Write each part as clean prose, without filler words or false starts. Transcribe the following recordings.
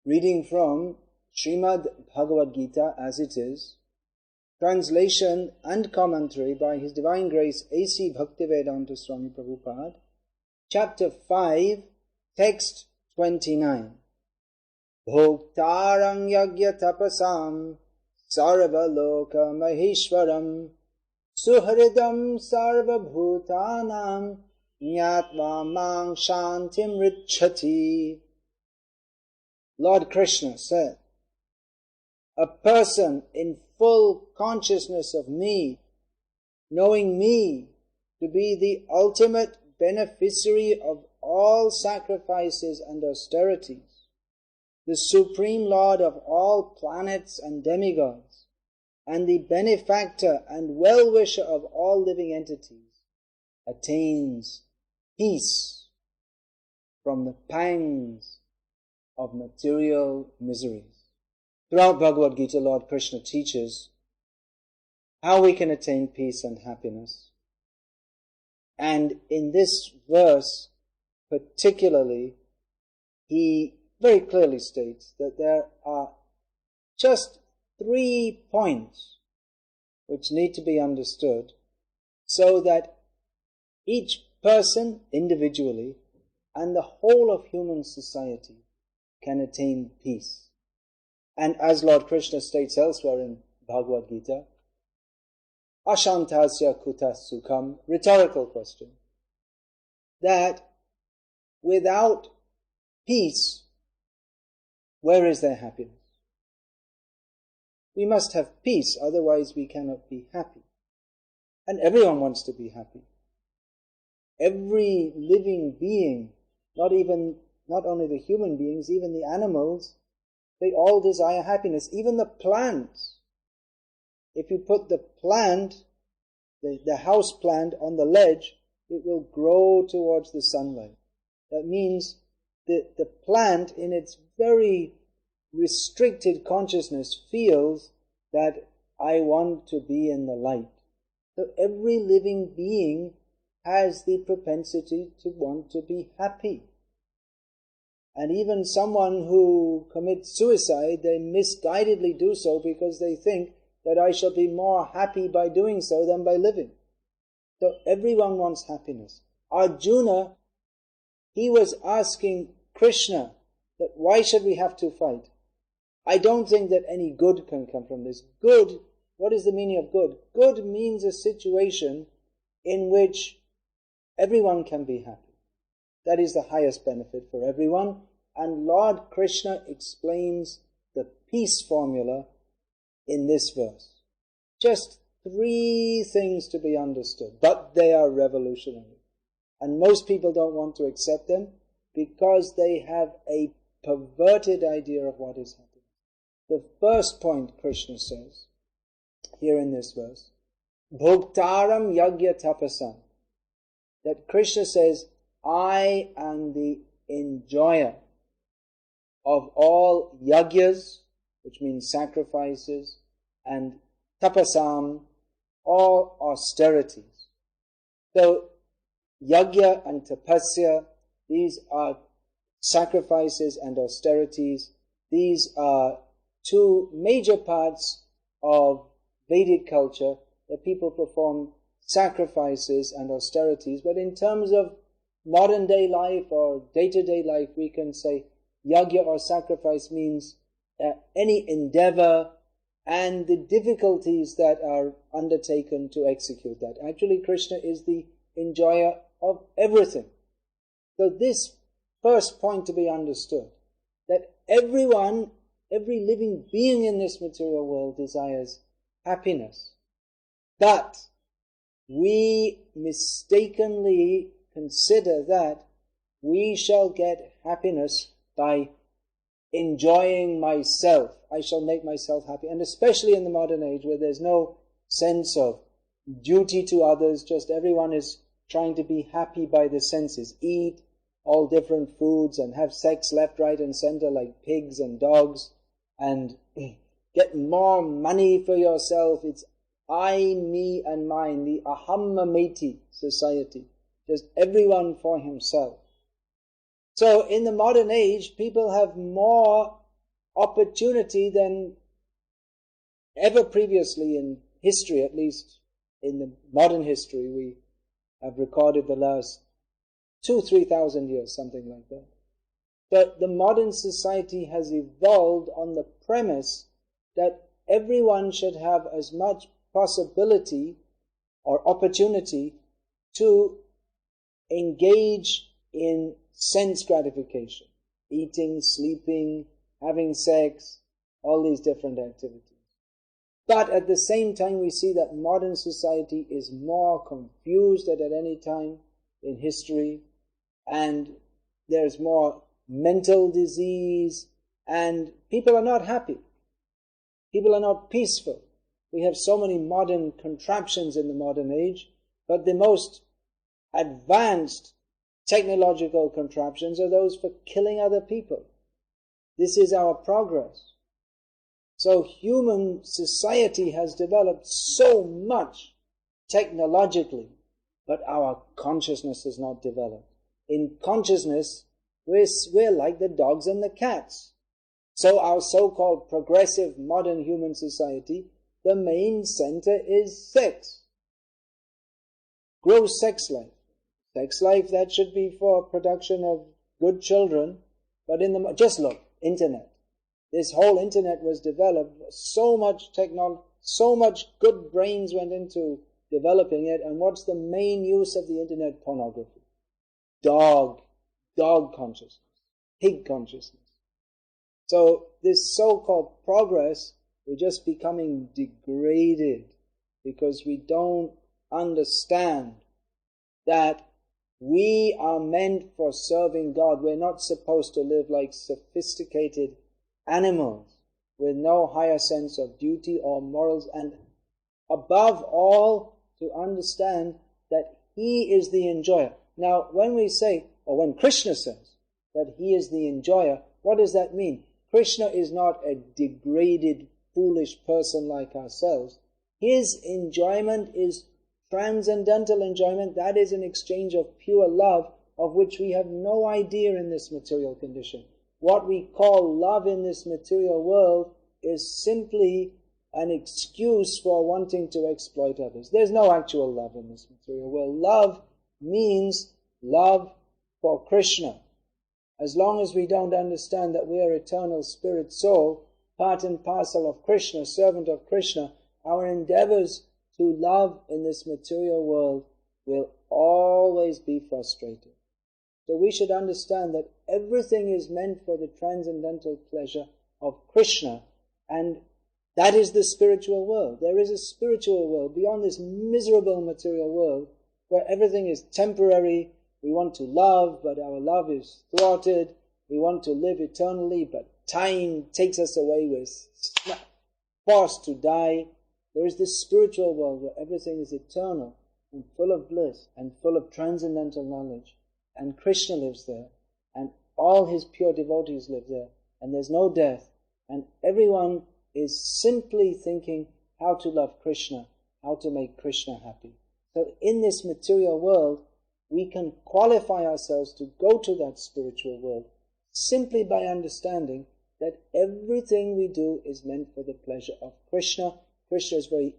Reading from Srimad Bhagavad Gita as it is, translation and commentary by His Divine Grace A.C. Bhaktivedanta Swami Prabhupada, Chapter 5, Text 29. Bhoktarang yagya tapasam sarva loka maheshwaram suhridam sarva bhutanam nyatva mang shantim richati. Lord Krishna said, a person in full consciousness of me, knowing me to be the ultimate beneficiary of all sacrifices and austerities, the Supreme Lord of all planets and demigods, and the benefactor and well-wisher of all living entities, attains peace from the pangs of material miseries. Throughout Bhagavad Gita, Lord Krishna teaches how we can attain peace and happiness. And in this verse particularly, he very clearly states that there are just 3 points which need to be understood so that each person individually and the whole of human society can attain peace. And as Lord Krishna states elsewhere in Bhagavad Gita, Ashantasya kutas sukham, rhetorical question, that without peace, where is there happiness? We must have peace, otherwise we cannot be happy. And everyone wants to be happy. Every living being, not only the human beings, even the animals, they all desire happiness. Even the plants. If you put the plant, the house plant on the ledge, it will grow towards the sunlight. That means that the plant in its very restricted consciousness feels that I want to be in the light. So every living being has the propensity to want to be happy. And even someone who commits suicide, they misguidedly do so because they think that I shall be more happy by doing so than by living. So everyone wants happiness. Arjuna, he was asking Krishna that why should we have to fight? I don't think that any good can come from this. Good, what is the meaning of good? Good means a situation in which everyone can be happy. That is the highest benefit for everyone. And Lord Krishna explains the peace formula in this verse. Just 3 things to be understood, but they are revolutionary. And most people don't want to accept them because they have a perverted idea of what is happiness. The first point Krishna says here in this verse, Bhoktaram yagya tapasam, that Krishna says, I am the enjoyer of all yagyas, which means sacrifices, and tapasam, all austerities. So, yagya and tapasya, these are sacrifices and austerities. These are 2 major parts of Vedic culture, that people perform sacrifices and austerities. But in terms of modern day life or day-to-day life, we can say yagya or sacrifice means any endeavor and the difficulties that are undertaken to execute that. Actually, Krishna is the enjoyer of everything. So this first point to be understood, that everyone, every living being in this material world desires happiness. But we mistakenly consider that we shall get happiness by enjoying myself. I shall make myself happy. And especially in the modern age where there's no sense of duty to others, just everyone is trying to be happy by the senses. Eat all different foods and have sex left, right and center like pigs and dogs and get more money for yourself. It's I, me and mine, the ahammameti society. Just everyone for himself. So in the modern age, people have more opportunity than ever previously in history, at least in the modern history we have recorded the last 2,000-3,000 years, something like that. But the modern society has evolved on the premise that everyone should have as much possibility or opportunity to engage in sense gratification, eating, sleeping, having sex, all these different activities. But at the same time, we see that modern society is more confused than at any time in history, and there's more mental disease, and people are not happy. People are not peaceful. We have so many modern contraptions in the modern age, but the most advanced technological contraptions are those for killing other people. This is our progress. So human society has developed so much technologically, but our consciousness has not developed. In consciousness, we're like the dogs and the cats. So our so-called progressive modern human society, the main center is sex. Gross sex life. Sex life that should be for production of good children, but just look, internet. This whole internet was developed, so much technology, so much good brains went into developing it, and what's the main use of the internet? Pornography. Dog consciousness, pig consciousness. So this so-called progress, we're just becoming degraded because we don't understand that we are meant for serving God. We're not supposed to live like sophisticated animals with no higher sense of duty or morals, and above all, to understand that He is the enjoyer. Now, when we say, or when Krishna says that He is the enjoyer, what does that mean? Krishna is not a degraded, foolish person like ourselves. His enjoyment is transcendental enjoyment. That is an exchange of pure love, of which we have no idea in this material condition. What we call love in this material world is simply an excuse for wanting to exploit others. There's no actual love in this material world. Love means love for Krishna. As long as we don't understand that we are eternal spirit soul, part and parcel of Krishna, servant of Krishna, our endeavors to love in this material world will always be frustrated. So we should understand that everything is meant for the transcendental pleasure of Krishna, and that is the spiritual world. There is a spiritual world beyond this miserable material world where everything is temporary. We want to love, but our love is thwarted. We want to live eternally, but time takes us away. We're forced to die. There is this spiritual world where everything is eternal and full of bliss and full of transcendental knowledge. And Krishna lives there, and all His pure devotees live there, and there's no death, and everyone is simply thinking how to love Krishna, how to make Krishna happy. So in this material world, we can qualify ourselves to go to that spiritual world simply by understanding that everything we do is meant for the pleasure of Krishna. Krishna is very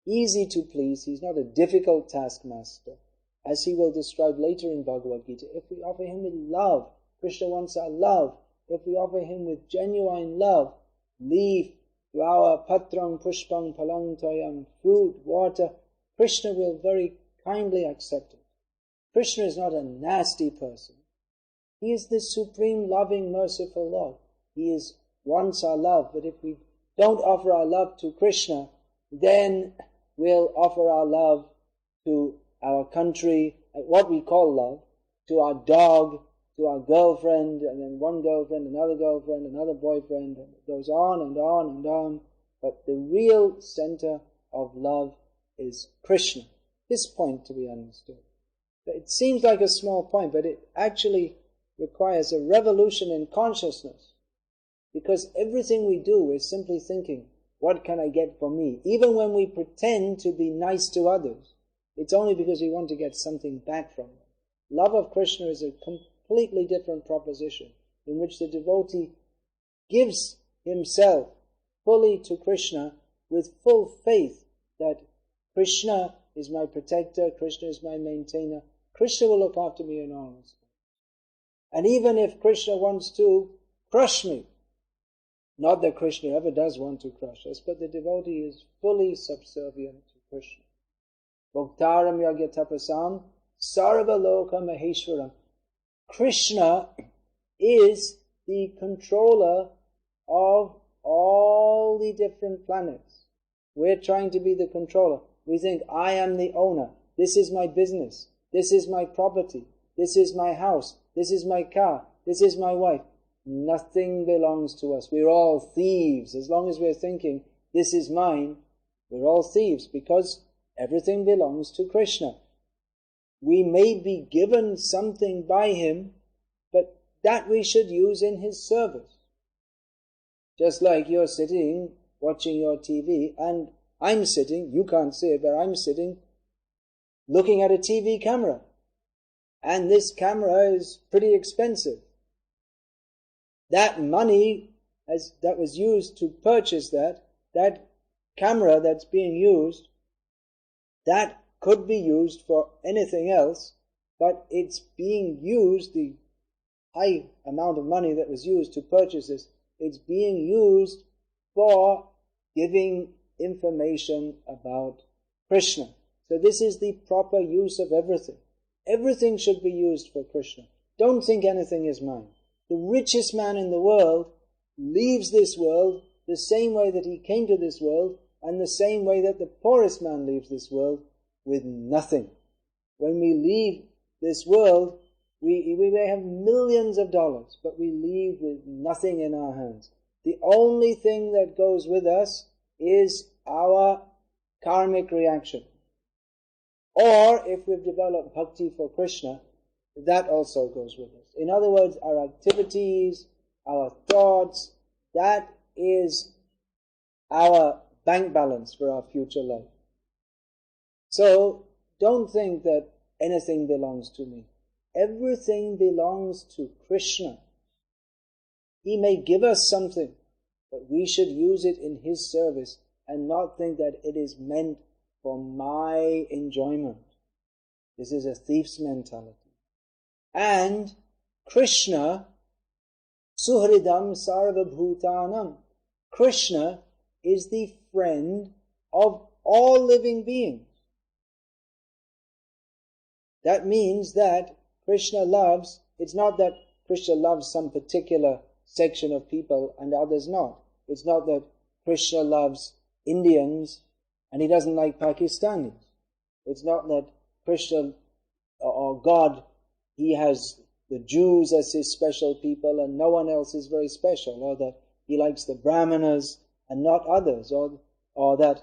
easy to please. He's not a difficult taskmaster. As he will describe later in Bhagavad Gita, if we offer Him with love, Krishna wants our love. If we offer Him with genuine love, leaf, flower, patram, pushpam, palang, toyam, fruit, water, Krishna will very kindly accept it. Krishna is not a nasty person. He is the supreme, loving, merciful Lord. He wants our love, but if we don't offer our love to Krishna, then we'll offer our love to our country, what we call love, to our dog, to our girlfriend, and then one girlfriend, another boyfriend, and it goes on and on and on. But the real center of love is Krishna. This point to be understood. It seems like a small point, but it actually requires a revolution in consciousness. Because everything we do is simply thinking, what can I get for me? Even when we pretend to be nice to others, it's only because we want to get something back from them. Love of Krishna is a completely different proposition in which the devotee gives himself fully to Krishna with full faith that Krishna is my protector, Krishna is my maintainer, Krishna will look after me in all respects. And even if Krishna wants to crush me, not that Krishna ever does want to crush us, but the devotee is fully subservient to Krishna. Bhoktaram yagya tapasam sarva loka maheshwaram. Krishna is the controller of all the different planets. We're trying to be the controller. We think, I am the owner. This is my business. This is my property. This is my house. This is my car. This is my wife. Nothing belongs to us. We're all thieves. As long as we're thinking, this is mine, we're all thieves because everything belongs to Krishna. We may be given something by him, but that we should use in his service. Just like you're sitting, watching your TV, and I'm sitting, you can't see it, but I'm sitting, looking at a TV camera. And this camera is pretty expensive. That money that was used to purchase that camera that's being used, that could be used for anything else, but it's being used, the high amount of money that was used to purchase this, it's being used for giving information about Krishna. So this is the proper use of everything. Everything should be used for Krishna. Don't think anything is mine. The richest man in the world leaves this world the same way that he came to this world, and the same way that the poorest man leaves this world, with nothing. When we leave this world, we may have millions of dollars, but we leave with nothing in our hands. The only thing that goes with us is our karmic reaction. Or, if we've developed bhakti for Krishna, that also goes with us. In other words, our activities, our thoughts, that is our bank balance for our future life. So, don't think that anything belongs to me. Everything belongs to Krishna. He may give us something, but we should use it in his service and not think that it is meant for my enjoyment. This is a thief's mentality. And Krishna, Suhridam Sarvabhutanam. Krishna is the friend of all living beings. That means that Krishna loves, it's not that Krishna loves some particular section of people and others not. It's not that Krishna loves Indians and he doesn't like Pakistanis. It's not that Krishna or God, he has the Jews as his special people and no one else is very special, or that he likes the Brahmanas and not others, or that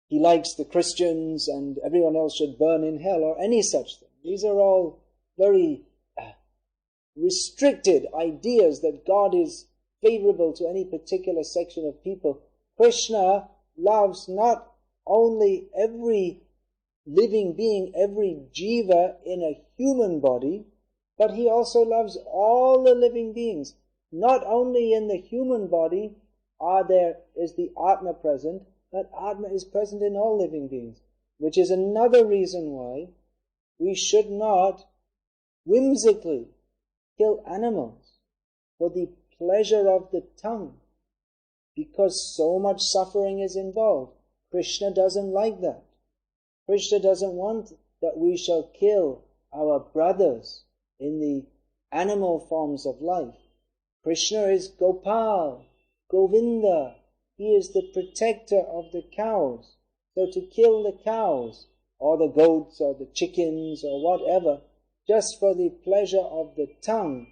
he likes the Christians and everyone else should burn in hell, or any such thing. These are all very restricted ideas that God is favorable to any particular section of people. Krishna loves not only every living being, every jiva in a human body, but he also loves all the living beings. Not only in the human body is the Atma present, but Atma is present in all living beings, which is another reason why we should not whimsically kill animals for the pleasure of the tongue, because so much suffering is involved. Krishna doesn't like that. Krishna doesn't want that we shall kill our brothers in the animal forms of life. Krishna is Gopal, Govinda. He is the protector of the cows. So to kill the cows, or the goats, or the chickens, or whatever, just for the pleasure of the tongue,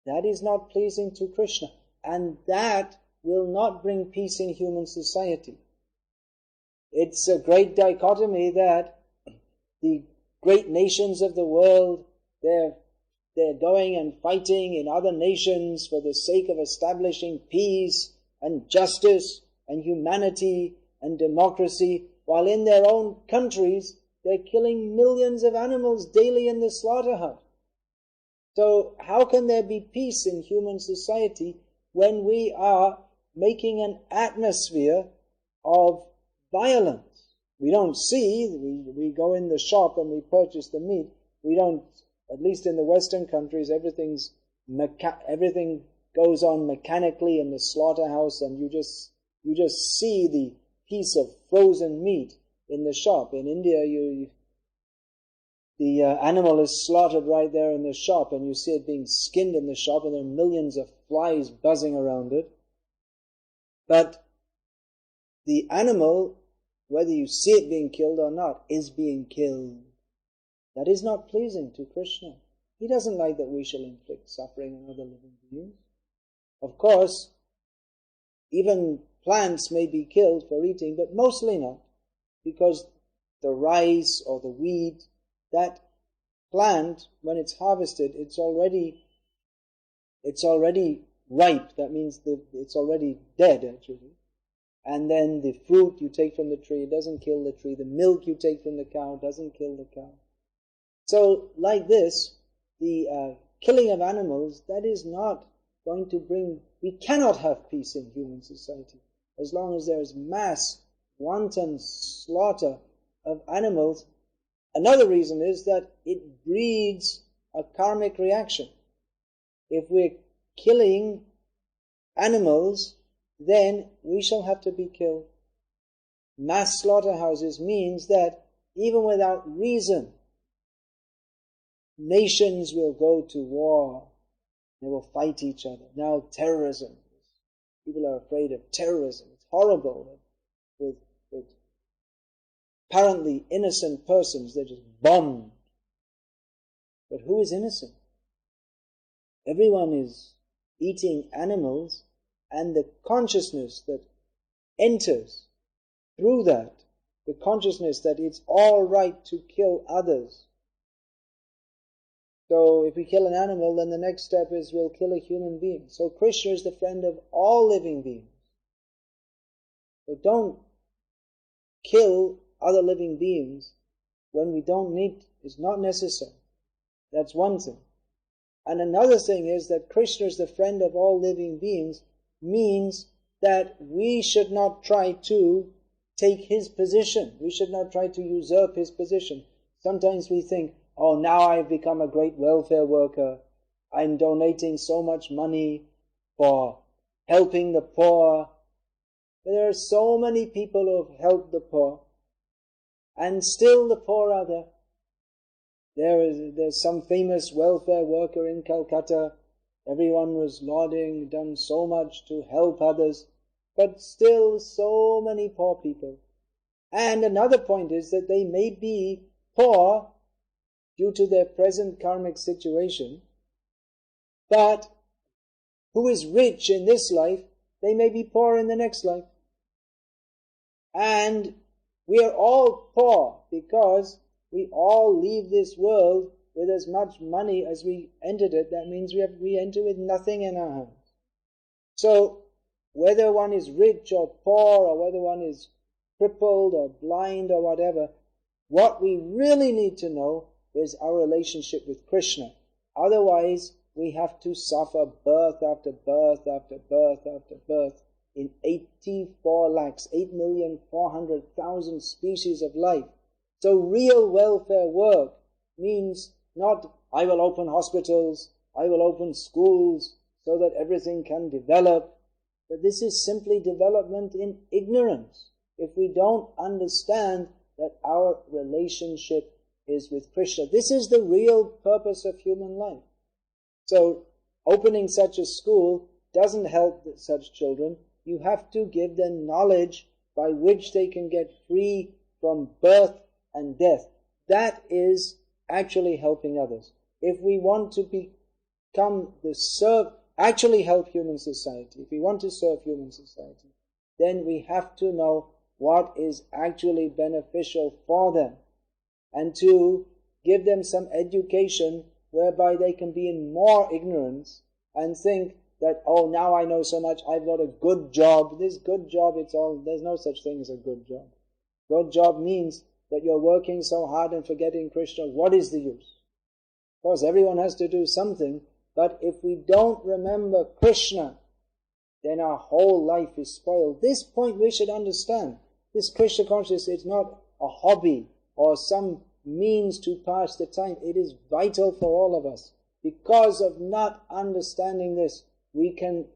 that is not pleasing to Krishna. And that will not bring peace in human society. It's a great dichotomy that the great nations of the world, they're going and fighting in other nations for the sake of establishing peace and justice and humanity and democracy, while in their own countries they're killing millions of animals daily in the slaughter hut. So how can there be peace in human society when we are making an atmosphere of violence. We don't see, we go in the shop and we purchase the meat. We don't, at least in the Western countries, everything goes on mechanically in the slaughterhouse, and you just see the piece of frozen meat in the shop. In India, the animal is slaughtered right there in the shop, and you see it being skinned in the shop, and there are millions of flies buzzing around it. But the animal, whether you see it being killed or not, is being killed. That is not pleasing to Krishna. He doesn't like that we shall inflict suffering on other living beings. Of course, even plants may be killed for eating, but mostly not, because the rice or the wheat, that plant, when it's harvested, it's already ripe. That means it's already dead, actually. And then the fruit you take from the tree, it doesn't kill the tree. The milk you take from the cow doesn't kill the cow. So, like this, the killing of animals, that is not going to bring... We cannot have peace in human society as long as there is mass, wanton slaughter of animals. Another reason is that it breeds a karmic reaction. If we're killing animals, then we shall have to be killed. Mass slaughterhouses means that even without reason, nations will go to war. They will fight each other. Now terrorism. People are afraid of terrorism. It's horrible. With apparently innocent persons, they're just bombed. But who is innocent? Everyone is eating animals, and the consciousness that enters through that, the consciousness that it's all right to kill others. So if we kill an animal, then the next step is we'll kill a human being. So Krishna is the friend of all living beings. So don't kill other living beings when we don't need, it's not necessary. That's one thing. And another thing is that Krishna is the friend of all living beings means that we should not try to take his position. We should not try to usurp his position. Sometimes we think, oh, now I've become a great welfare worker. I'm donating so much money for helping the poor. But there are so many people who have helped the poor, and still the poor are there. There's some famous welfare worker in Calcutta. Everyone was lauding, done so much to help others, but still so many poor people. And another point is that they may be poor due to their present karmic situation, but who is rich in this life, they may be poor in the next life. And we are all poor because we all leave this world with as much money as we entered it. That means we enter with nothing in our hands. So whether one is rich or poor, or whether one is crippled or blind or whatever, what we really need to know is our relationship with Krishna. Otherwise, we have to suffer birth after birth after birth after birth in 8,400,000 species of life. So real welfare work means not, I will open hospitals, I will open schools so that everything can develop. But this is simply development in ignorance. If we don't understand that our relationship is with Krishna. This is the real purpose of human life. So opening such a school doesn't help such children. You have to give them knowledge by which they can get free from birth and death. That is actually helping others. If we want to actually help human society, if we want to serve human society, then we have to know what is actually beneficial for them, and to give them some education whereby they can be in more ignorance and think that, oh, now I know so much, I've got a good job. This good job, there's no such thing as a good job. Good job means that you're working so hard and forgetting Krishna. What is the use? Of course, everyone has to do something, but if we don't remember Krishna, then our whole life is spoiled. This point we should understand. This Krishna consciousness is not a hobby or some means to pass the time. It is vital for all of us. Because of not understanding this, we can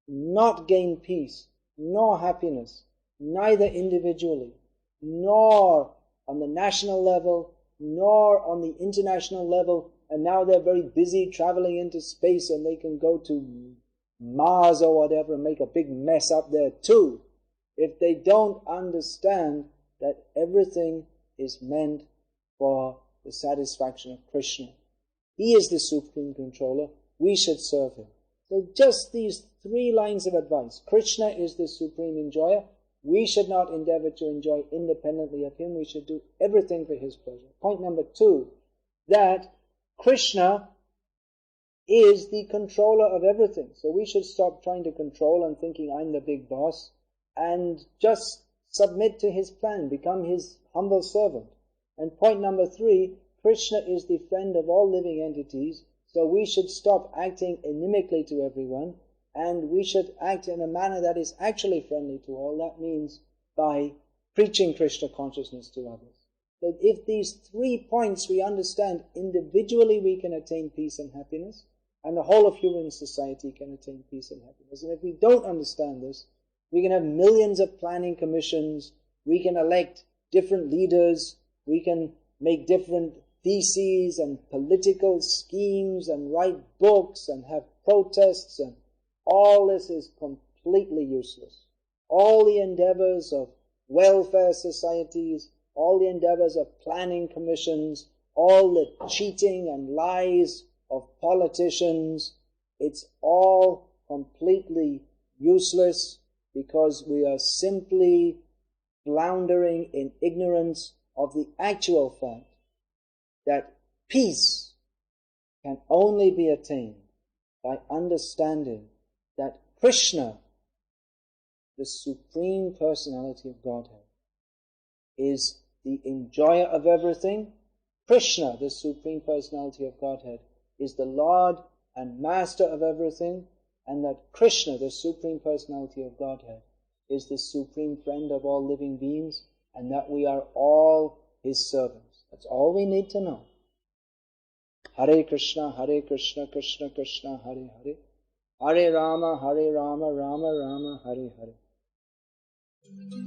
not gain peace, nor happiness, neither individually, nor on the national level, nor on the international level. And now they're very busy traveling into space, and they can go to Mars or whatever and make a big mess up there too, if they don't understand that everything is meant for the satisfaction of Krishna. He is the supreme controller. We should serve him. So just these 3 lines of advice. Krishna is the supreme enjoyer. We should not endeavor to enjoy independently of him. We should do everything for his pleasure. Point number 2, that Krishna is the controller of everything. So we should stop trying to control and thinking I'm the big boss, and just submit to his plan, become his humble servant. And point number 3, Krishna is the friend of all living entities, so we should stop acting inimically to everyone, and we should act in a manner that is actually friendly to all. That means by preaching Krishna consciousness to others. So if these 3 points we understand, individually we can attain peace and happiness, and the whole of human society can attain peace and happiness. And if we don't understand this, we can have millions of planning commissions, we can elect different leaders, we can make different theses and political schemes and write books and have protests, and all this is completely useless. All the endeavors of welfare societies, all the endeavors of planning commissions, all the cheating and lies of politicians, it's all completely useless, because we are simply floundering in ignorance of the actual fact that peace can only be attained by understanding that Krishna, the Supreme Personality of Godhead, is the enjoyer of everything. Krishna, the Supreme Personality of Godhead, is the Lord and Master of everything, and that Krishna, the Supreme Personality of Godhead, is the supreme friend of all living beings, and that we are all his servants. That's all we need to know. Hare Krishna, Krishna Krishna, Hare Hare. Hare Rama, Rama Rama, Hare Hare.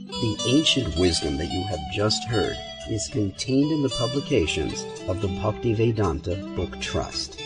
The ancient wisdom that you have just heard is contained in the publications of the Bhaktivedanta Book Trust.